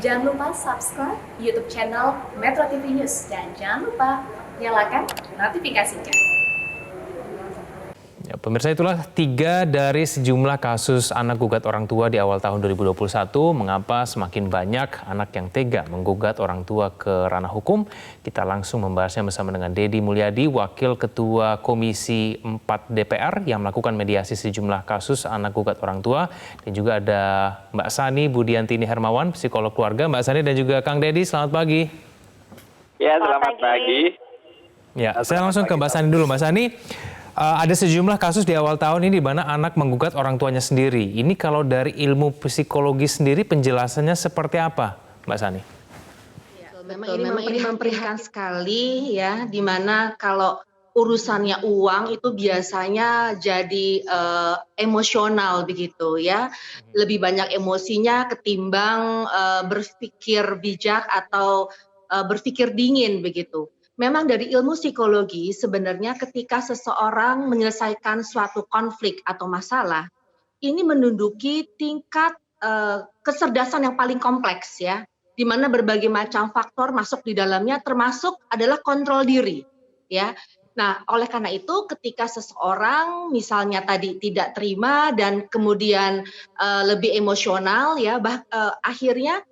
Jangan lupa subscribe YouTube channel Metro TV News dan jangan lupa nyalakan notifikasinya. Ya, pemirsa, itulah 3 dari sejumlah kasus anak gugat orang tua di awal tahun 2021. Mengapa semakin banyak anak yang tega menggugat orang tua ke ranah hukum? Kita langsung membahasnya bersama dengan Deddy Mulyadi, Wakil Ketua Komisi 4 DPR yang melakukan mediasi sejumlah kasus anak gugat orang tua. Dan juga ada Mbak Sani Budiantini Hermawan, psikolog keluarga. Mbak Sani dan juga Kang Deddy, selamat pagi. Ya, selamat pagi. Ya, saya langsung ke Mbak Sani dulu. Mbak Sani, ada sejumlah kasus di awal tahun ini di mana anak menggugat orang tuanya sendiri. Ini kalau dari ilmu psikologi sendiri penjelasannya seperti apa, Mbak Sani? Ya, memang ini memprihatinkan sekali ya, di mana kalau urusannya uang itu biasanya jadi emosional begitu ya. Lebih banyak emosinya ketimbang berpikir bijak atau berpikir dingin begitu. Memang dari ilmu psikologi sebenarnya ketika seseorang menyelesaikan suatu konflik atau masalah, ini menduduki tingkat kecerdasan yang paling kompleks ya, di mana berbagai macam faktor masuk di dalamnya termasuk adalah kontrol diri ya. Nah, oleh karena itu ketika seseorang misalnya tadi tidak terima dan kemudian lebih emosional ya, akhirnya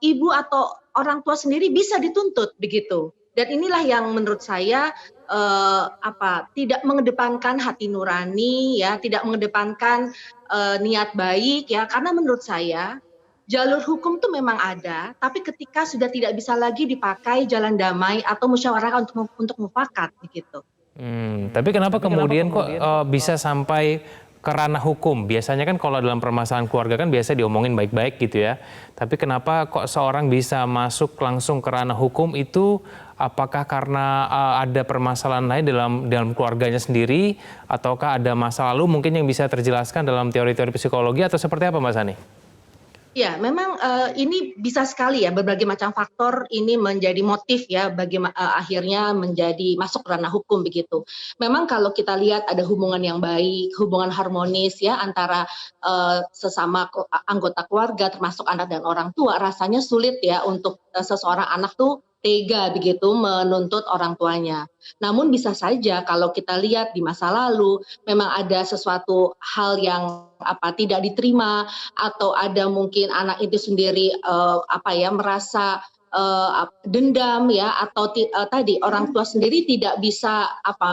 ibu atau orang tua sendiri bisa dituntut begitu. Dan inilah yang menurut saya tidak mengedepankan hati nurani ya, tidak mengedepankan niat baik ya, karena menurut saya jalur hukum itu memang ada, tapi ketika sudah tidak bisa lagi dipakai jalan damai atau musyawarah untuk mufakat begitu. Tapi kenapa kemudian kok bisa sampai ke ranah hukum? Biasanya kan kalau dalam permasalahan keluarga kan biasa diomongin baik-baik gitu ya. Tapi kenapa kok seorang bisa masuk langsung ke ranah hukum itu? Apakah karena ada permasalahan lain dalam keluarganya sendiri? Ataukah ada masa lalu mungkin yang bisa terjelaskan dalam teori-teori psikologi atau seperti apa, Mbak Sani? Ya, memang ini bisa sekali ya, berbagai macam faktor ini menjadi motif ya akhirnya menjadi masuk ranah hukum begitu. Memang kalau kita lihat ada hubungan yang baik, hubungan harmonis ya antara sesama anggota keluarga termasuk anak dan orang tua, rasanya sulit ya untuk seseorang anak tuh tega begitu menuntut orang tuanya. Namun bisa saja kalau kita lihat di masa lalu memang ada sesuatu hal yang tidak diterima atau ada mungkin anak itu sendiri merasa dendam ya atau tadi orang tua sendiri tidak bisa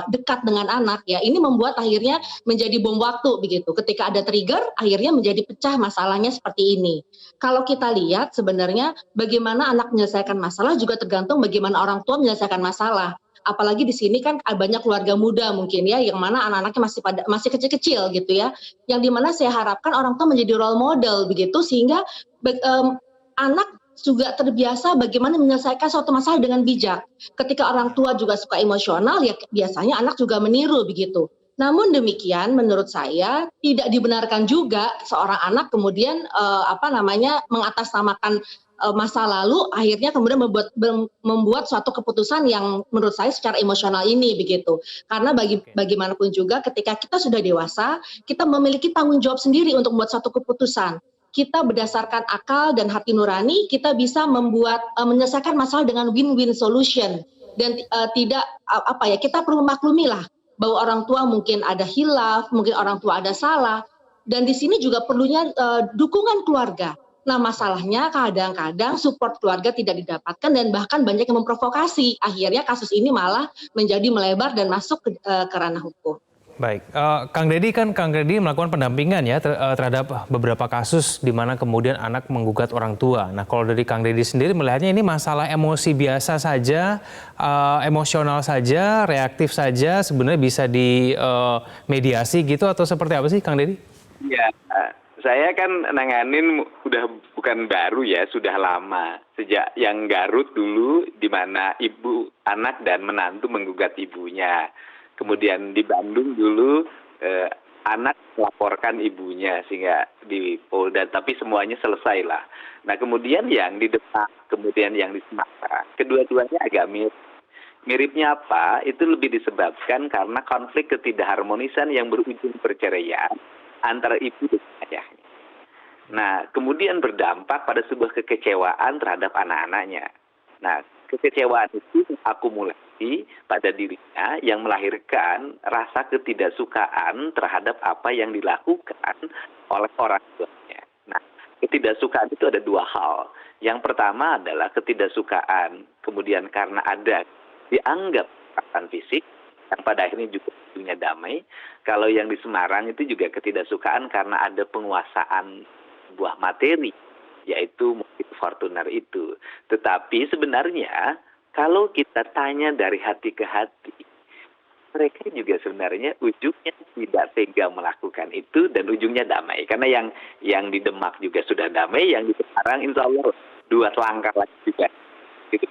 dekat dengan anak ya, ini membuat akhirnya menjadi bom waktu begitu, ketika ada trigger akhirnya menjadi pecah masalahnya seperti ini. Kalau kita lihat sebenarnya bagaimana anak menyelesaikan masalah juga tergantung bagaimana orang tua menyelesaikan masalah. Apalagi di sini kan banyak keluarga muda mungkin ya, yang mana anak-anaknya masih kecil-kecil gitu ya, yang dimana saya harapkan orang tua menjadi role model begitu sehingga anak juga terbiasa bagaimana menyelesaikan suatu masalah dengan bijak. Ketika orang tua juga suka emosional ya biasanya anak juga meniru begitu. Namun demikian menurut saya tidak dibenarkan juga seorang anak kemudian mengatasnamakan masa lalu akhirnya kemudian membuat suatu keputusan yang menurut saya secara emosional ini begitu. Karena bagaimanapun juga ketika kita sudah dewasa, kita memiliki tanggung jawab sendiri untuk membuat suatu keputusan. Kita berdasarkan akal dan hati nurani, kita bisa menyelesaikan masalah dengan win-win solution. Dan kita perlu memaklumi lah bahwa orang tua mungkin ada hilaf, mungkin orang tua ada salah. Dan di sini juga perlunya dukungan keluarga. Nah, masalahnya kadang-kadang support keluarga tidak didapatkan dan bahkan banyak yang memprovokasi. Akhirnya kasus ini malah menjadi melebar dan masuk ke ranah hukum. Baik, Kang Deddy melakukan pendampingan ya terhadap beberapa kasus di mana kemudian anak menggugat orang tua. Nah, kalau dari Kang Deddy sendiri melihatnya ini masalah emosi biasa saja, emosional saja, reaktif saja, sebenarnya bisa dimediasi gitu atau seperti apa sih, Kang Deddy? Ya, saya kan nanganin udah bukan baru ya, sudah lama. Sejak yang Garut dulu di mana ibu, anak dan menantu menggugat ibunya. Kemudian di Bandung dulu anak melaporkan ibunya sehingga di Polda, tapi semuanya selesai lah. Nah kemudian yang di Demak, kemudian yang di Sumatera, kedua-duanya agak mirip. Miripnya apa? Itu lebih disebabkan karena konflik ketidakharmonisan yang berujung perceraian antara ibu dan ayahnya. Nah, kemudian berdampak pada sebuah kekecewaan terhadap anak-anaknya. Nah, kekecewaan itu akumulasi pada dirinya yang melahirkan rasa ketidaksukaan terhadap apa yang dilakukan oleh orang tuanya. Nah, ketidaksukaan itu ada dua hal. Yang pertama adalah ketidaksukaan, kemudian karena ada dianggap kekerasan fisik, yang pada akhirnya juga ujungnya damai. Kalau yang di Semarang itu juga ketidaksukaan karena ada penguasaan sebuah materi, yaitu mobil Fortuner itu. Tetapi sebenarnya kalau kita tanya dari hati ke hati, mereka juga sebenarnya ujungnya tidak tega melakukan itu dan ujungnya damai. Karena yang di Demak juga sudah damai, yang di Semarang insya Allah 2 langkah lagi juga. Gitu.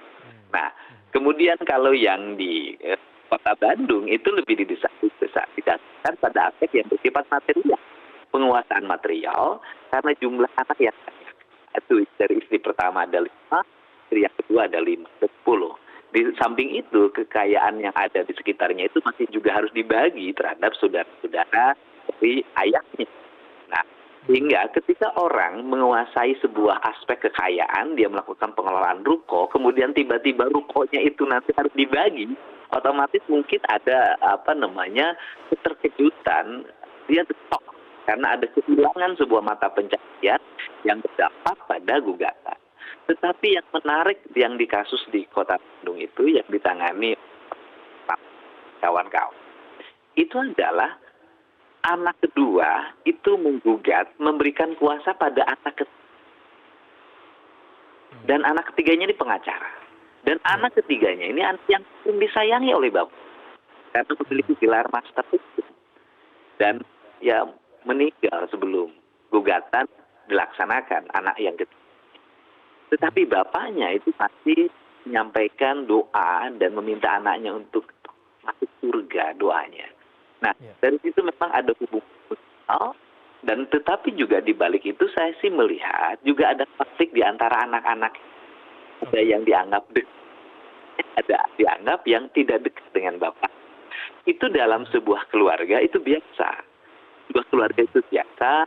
Nah, kemudian kalau yang di Kota Bandung itu lebih didasarkan pada aspek yang bersifat material. Penguasaan material karena jumlah anak yang banyak. Itu dari istri pertama ada 5, istri yang kedua ada 5, 10. Di samping itu, kekayaan yang ada di sekitarnya itu masih juga harus dibagi terhadap saudara-saudara dari ayahnya. Nah, sehingga ketika orang menguasai sebuah aspek kekayaan, dia melakukan pengelolaan ruko, kemudian tiba-tiba rukonya itu nanti harus dibagi, otomatis mungkin ada keterkejutan, dia shock karena ada kehilangan sebuah mata pencaharian yang berdampak pada gugatan. Tetapi yang menarik yang di kasus di Kota Bandung itu yang ditangani kawan-kawan itu adalah anak kedua itu menggugat memberikan kuasa pada anak ketiga. Dan anak ketiganya ini pengacara. Dan anak ketiganya ini anak yang disayangi oleh bapak. Karena memiliki gelar master hukum. Dan ya meninggal sebelum gugatan dilaksanakan anak yang ketiga. Tetapi bapaknya itu masih menyampaikan doa dan meminta anaknya untuk masuk surga doanya. Nah, dari situ memang ada hubungan emosional, dan tetapi juga di balik itu saya sih melihat juga ada konflik di antara anak-anak. Ada yang dianggap dekat, ada dianggap yang tidak dekat dengan bapak. Itu dalam sebuah keluarga itu biasa. Sebuah keluarga itu biasa.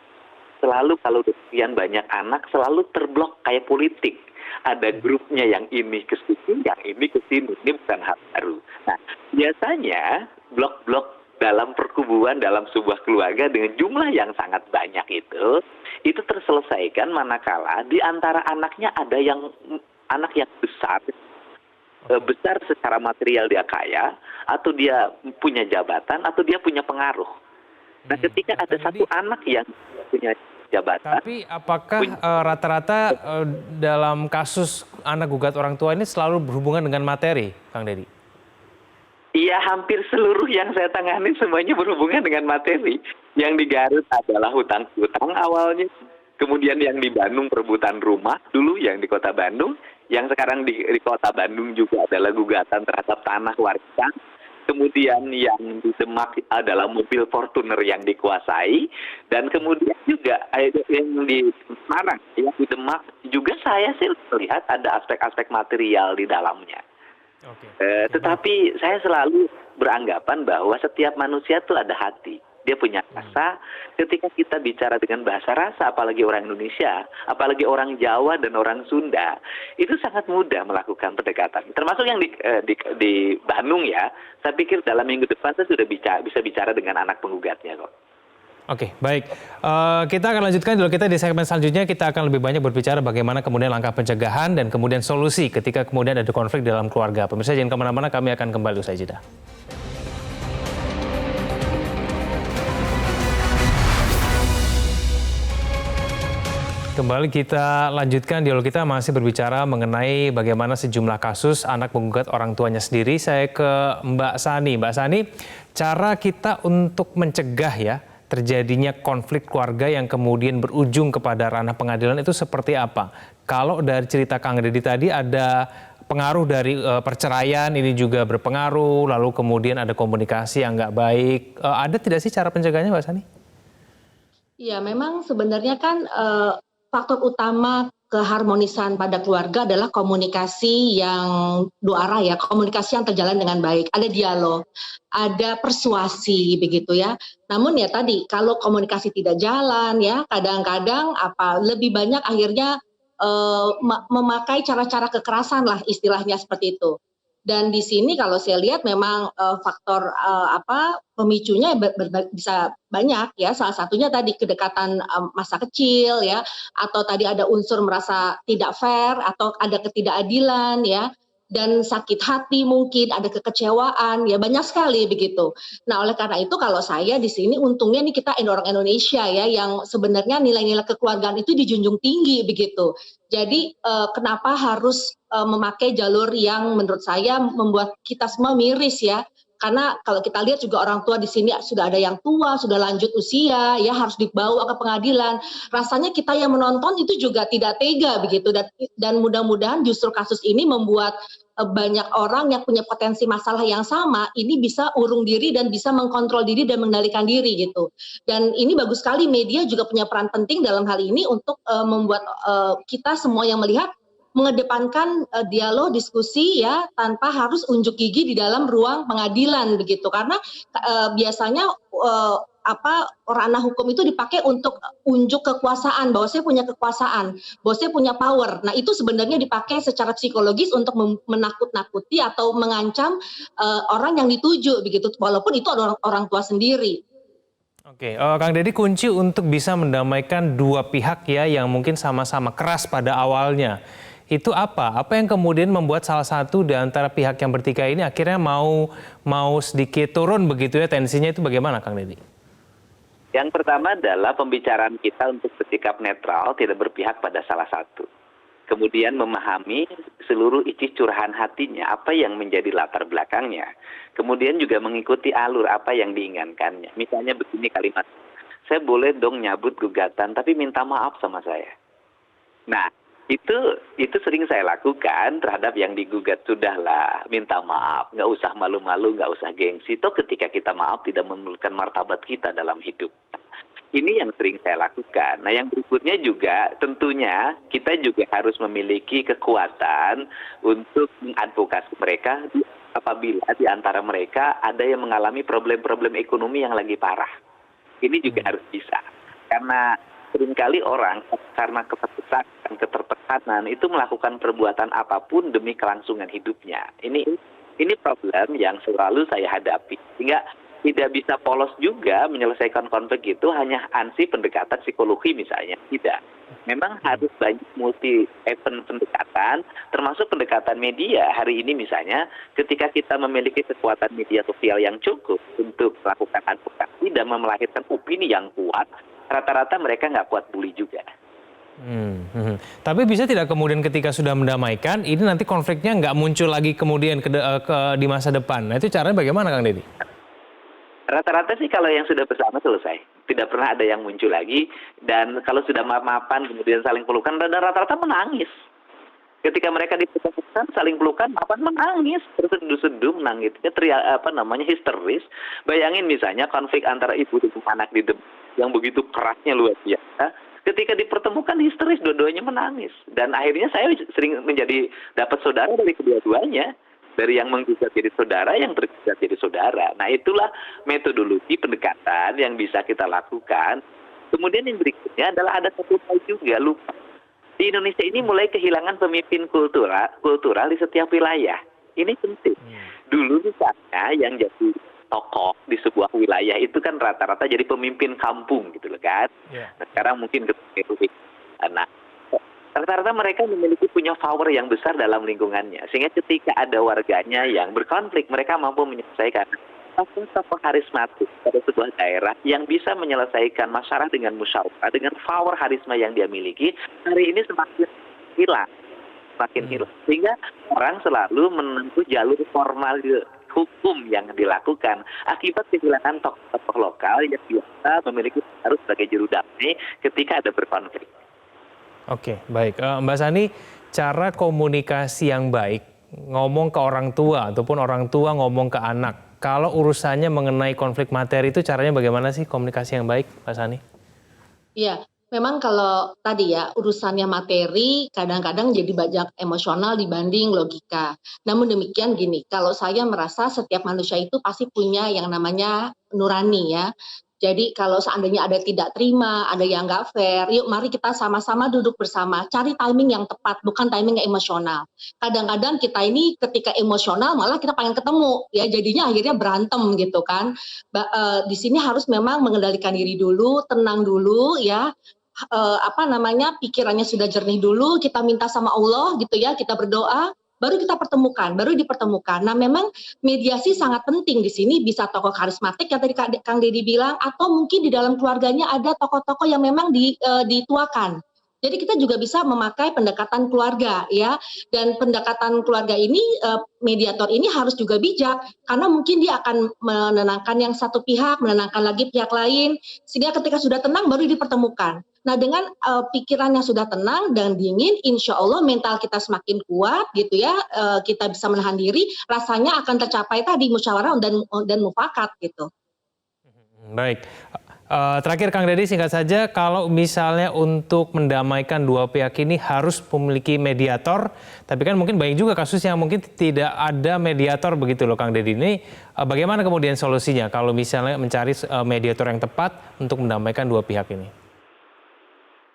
Selalu kalau sekian banyak anak selalu terblok kayak politik. Ada grupnya yang ini ke sini, yang ini ke sini. Ini bukan hal baru. Nah, biasanya blok-blok dalam perkubuan dalam sebuah keluarga dengan jumlah yang sangat banyak itu terselesaikan manakala di antara anaknya ada yang anak yang besar secara material dia kaya, atau dia punya jabatan, atau dia punya pengaruh. Nah, ketika ada satu anak yang punya jabatan. Tapi apakah rata-rata dalam kasus anak gugat orang tua ini selalu berhubungan dengan materi, Kang Deddy? Iya, hampir seluruh yang saya tangani semuanya berhubungan dengan materi. Yang di Garut adalah hutang-hutang awalnya. Kemudian yang di Bandung perebutan rumah dulu yang di Kota Bandung. Yang sekarang di Kota Bandung juga adalah gugatan terhadap tanah warisan. Kemudian yang di Demak adalah mobil Fortuner yang dikuasai. Dan kemudian juga yang di Semarang, yang di Demak juga saya sih melihat ada aspek-aspek material di dalamnya. Tetapi saya selalu beranggapan bahwa setiap manusia itu ada hati. Dia punya rasa. Ketika kita bicara dengan bahasa rasa, apalagi orang Indonesia, apalagi orang Jawa dan orang Sunda, itu sangat mudah melakukan pendekatan. Termasuk yang di Bandung ya, saya pikir dalam minggu depan saya sudah bisa bicara dengan anak penggugatnya kok. Oke, baik. Kita akan lanjutkan dulu, kita di segmen selanjutnya kita akan lebih banyak berbicara bagaimana kemudian langkah pencegahan dan kemudian solusi ketika kemudian ada konflik dalam keluarga. Pemirsa jangan kemana-mana, kami akan kembali usai jeda. Kembali kita lanjutkan dialog kita, masih berbicara mengenai bagaimana sejumlah kasus anak menggugat orang tuanya sendiri. Saya ke Mbak Sani. Mbak Sani, cara kita untuk mencegah ya terjadinya konflik keluarga yang kemudian berujung kepada ranah pengadilan itu seperti apa? Kalau dari cerita Kang Deddy tadi ada pengaruh dari perceraian, ini juga berpengaruh, lalu kemudian ada komunikasi yang nggak baik. Ada tidak sih cara pencegahannya, Mbak Sani? Ya, memang sebenarnya kan faktor utama keharmonisan pada keluarga adalah komunikasi yang dua arah ya, komunikasi yang terjalan dengan baik, ada dialog, ada persuasi begitu ya. Namun ya tadi kalau komunikasi tidak jalan ya, kadang-kadang lebih banyak akhirnya memakai cara-cara kekerasan lah istilahnya seperti itu. Dan di sini kalau saya lihat memang faktor pemicunya bisa banyak ya. Salah satunya tadi kedekatan masa kecil ya, atau tadi ada unsur merasa tidak fair atau ada ketidakadilan ya, dan sakit hati mungkin ada kekecewaan ya, banyak sekali begitu. Nah oleh karena itu kalau saya di sini untungnya nih kita orang Indonesia ya yang sebenarnya nilai-nilai kekeluargaan itu dijunjung tinggi begitu. Jadi kenapa harus memakai jalur yang menurut saya membuat kita semua miris ya. Karena kalau kita lihat juga orang tua di sini sudah ada yang tua, sudah lanjut usia, ya harus dibawa ke pengadilan. Rasanya kita yang menonton itu juga tidak tega begitu. Dan mudah-mudahan justru kasus ini membuat banyak orang yang punya potensi masalah yang sama, ini bisa urung diri dan bisa mengkontrol diri dan mengendalikan diri gitu. Dan ini bagus sekali media juga punya peran penting dalam hal ini untuk membuat kita semua yang melihat mengedepankan dialog, diskusi ya tanpa harus unjuk gigi di dalam ruang pengadilan begitu. Karena biasanya ranah hukum itu dipakai untuk unjuk kekuasaan, bahwa saya punya kekuasaan, bahwa saya punya power. Nah itu sebenarnya dipakai secara psikologis untuk menakut-nakuti atau mengancam orang yang dituju begitu, walaupun itu adalah orang tua sendiri. Oke, Kang Deddy, kunci untuk bisa mendamaikan dua pihak ya yang mungkin sama-sama keras pada awalnya, itu apa? Apa yang kemudian membuat salah satu di antara pihak yang bertikai ini akhirnya mau sedikit turun begitu ya, tensinya itu bagaimana Kang Deddy? Yang pertama adalah pembicaraan kita untuk bersikap netral, tidak berpihak pada salah satu. Kemudian memahami seluruh isi curahan hatinya, apa yang menjadi latar belakangnya. Kemudian juga mengikuti alur apa yang diinginkannya. Misalnya begini kalimat, saya boleh dong nyabut gugatan, tapi minta maaf sama saya. Nah, itu sering saya lakukan terhadap yang digugat. Sudahlah, minta maaf, nggak usah malu-malu, nggak usah gengsi. Toh ketika kita maaf tidak menurunkan martabat kita dalam hidup. Ini yang sering saya lakukan. Nah yang berikutnya juga tentunya kita juga harus memiliki kekuatan untuk mengadvokasi mereka apabila di antara mereka ada yang mengalami problem-problem ekonomi yang lagi parah. Ini juga harus bisa. Karena seringkali orang karena ketertekanan itu melakukan perbuatan apapun demi kelangsungan hidupnya. Ini problem yang selalu saya hadapi. Sehingga tidak bisa polos juga menyelesaikan konflik itu hanya ansih pendekatan psikologi misalnya. Tidak. Memang harus banyak multi event pendekatan, termasuk pendekatan media. Hari ini misalnya ketika kita memiliki kekuatan media sosial yang cukup untuk melakukan advokasi dan melahirkan opini yang kuat, rata-rata mereka nggak kuat bully juga. Tapi bisa tidak kemudian ketika sudah mendamaikan, ini nanti konfliknya nggak muncul lagi kemudian di masa depan. Nah itu caranya bagaimana Kang Deddy? Rata-rata sih kalau yang sudah bersama selesai. Tidak pernah ada yang muncul lagi. Dan kalau sudah maaf-maafan kemudian saling pelukan, dan rata-rata menangis. Ketika mereka dipertemukan, saling pelukan, maafan menangis. Terseduh-seduh, menangisnya histeris. Bayangin misalnya konflik antara ibu dan anak yang begitu kerasnya luar biasa. Ketika dipertemukan histeris, dua-duanya menangis. Dan akhirnya saya sering dapat saudara dari kedua-duanya. Dari yang menggugat jadi saudara, yang tergugat jadi saudara. Nah itulah metodologi pendekatan yang bisa kita lakukan. Kemudian yang berikutnya adalah ada satu hal juga, lupa. Di Indonesia ini mulai kehilangan pemimpin kultural di setiap wilayah. Ini penting. Dulu misalnya yang jadi tokoh di sebuah wilayah itu kan rata-rata jadi pemimpin kampung gitu loh kan. Nah, sekarang mungkin nah, rata-rata mereka punya power yang besar dalam lingkungannya. Sehingga ketika ada warganya yang berkonflik, mereka mampu menyelesaikan. Tokoh karismatik pada sebuah daerah yang bisa menyelesaikan masalah dengan musyawarah, dengan power karisma yang dia miliki, hari ini semakin hilang. Sehingga orang selalu menempuh jalur formal hukum yang dilakukan akibat kehilangan tokoh lokal yang biasa memiliki harus sebagai juru damai ketika ada berkonflik. Oke, baik. Mbak Sani, cara komunikasi yang baik, ngomong ke orang tua ataupun orang tua ngomong ke anak, kalau urusannya mengenai konflik materi itu caranya bagaimana sih komunikasi yang baik, Mbak Sani? Iya, Memang kalau tadi ya, urusannya materi kadang-kadang jadi banyak emosional dibanding logika. Namun demikian gini, kalau saya merasa setiap manusia itu pasti punya yang namanya nurani ya. Jadi kalau seandainya ada tidak terima, ada yang nggak fair, yuk mari kita sama-sama duduk bersama, cari timing yang tepat, bukan timing yang emosional. Kadang-kadang kita ini ketika emosional malah kita pengen ketemu, ya jadinya akhirnya berantem gitu kan. Di sini harus memang mengendalikan diri dulu, tenang dulu ya, pikirannya sudah jernih dulu, kita minta sama Allah gitu ya, kita berdoa, baru kita pertemukan, baru dipertemukan. Nah, memang mediasi sangat penting di sini, bisa tokoh karismatik yang tadi Kang Deddy bilang, atau mungkin di dalam keluarganya ada tokoh-tokoh yang memang dituakan. Jadi kita juga bisa memakai pendekatan keluarga ya, dan pendekatan keluarga ini, mediator ini harus juga bijak, karena mungkin dia akan menenangkan yang satu pihak, menenangkan lagi pihak lain, sehingga ketika sudah tenang baru dipertemukan. Nah, dengan pikiran yang sudah tenang dan dingin, insya Allah mental kita semakin kuat gitu ya, kita bisa menahan diri, rasanya akan tercapai tadi musyawarah dan mufakat gitu. Baik. Terakhir Kang Deddy, singkat saja, kalau misalnya untuk mendamaikan dua pihak ini harus memiliki mediator, tapi kan mungkin banyak juga kasus yang mungkin tidak ada mediator begitu loh Kang Deddy. Ini bagaimana kemudian solusinya kalau misalnya mencari mediator yang tepat untuk mendamaikan dua pihak ini?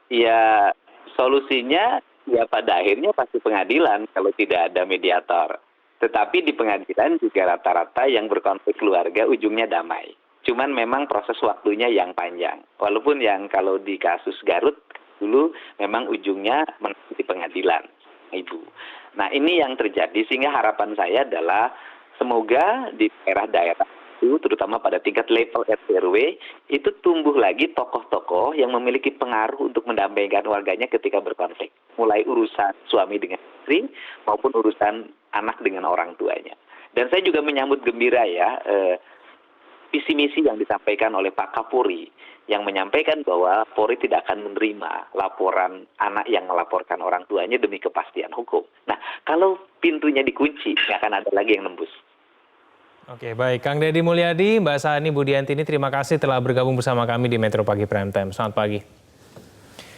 Ya, solusinya ya pada akhirnya pasti pengadilan kalau tidak ada mediator. Tetapi di pengadilan juga rata-rata yang berkonflik keluarga ujungnya damai. Cuman memang proses waktunya yang panjang. Walaupun yang kalau di kasus Garut dulu memang ujungnya di pengadilan, Ibu. Nah, ini yang terjadi sehingga harapan saya adalah semoga di daerah-daerah itu, terutama pada tingkat level RT RW, itu tumbuh lagi tokoh-tokoh yang memiliki pengaruh untuk mendamaikan warganya ketika berkonflik. Mulai urusan suami dengan istri maupun urusan anak dengan orang tuanya. Dan saya juga menyambut gembira ya, visi misi yang disampaikan oleh Pak Kapolri yang menyampaikan bahwa Polri tidak akan menerima laporan anak yang melaporkan orang tuanya demi kepastian hukum. Nah, kalau pintunya dikunci, nggak akan ada lagi yang nembus. Oke, baik. Kang Deddy Mulyadi, Mbak Sani Budiantini, terima kasih telah bergabung bersama kami di Metro Pagi Prime Time. Selamat pagi.